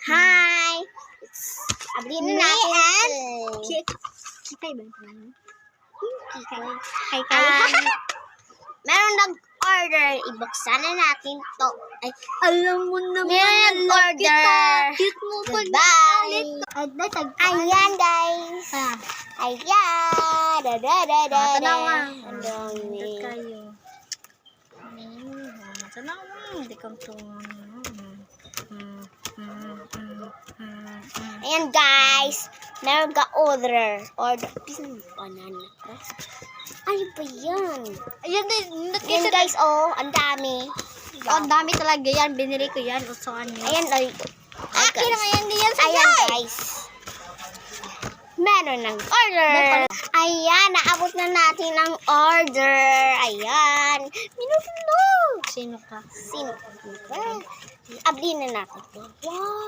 Hi! Abli na natin. Kikay ba? Kikay. Meron nag-order. Ibuksan na natin to. Ay, Alam mo naman meron nag-order. Cute mo pa. Goodbye. Ayan, guys. Ayan. Tanawang. Ang dami. Kayo. Tanawang. Hindi kang Ayan, guys. Meron ka-order. Order. Banana. Ano ba yan? Ayan din. Ayan, guys. Oh, ang dami. Ang dami talaga yan. Binili ko yan. Usuan niyo. Ayan, ay. Akin naman yan. Di yan sa Ayan, guys. Meron ng order. Ayan, naabot na natin ang order. Ayan. Minutulo. Sino ka? Sino? Abli na natin. Wow.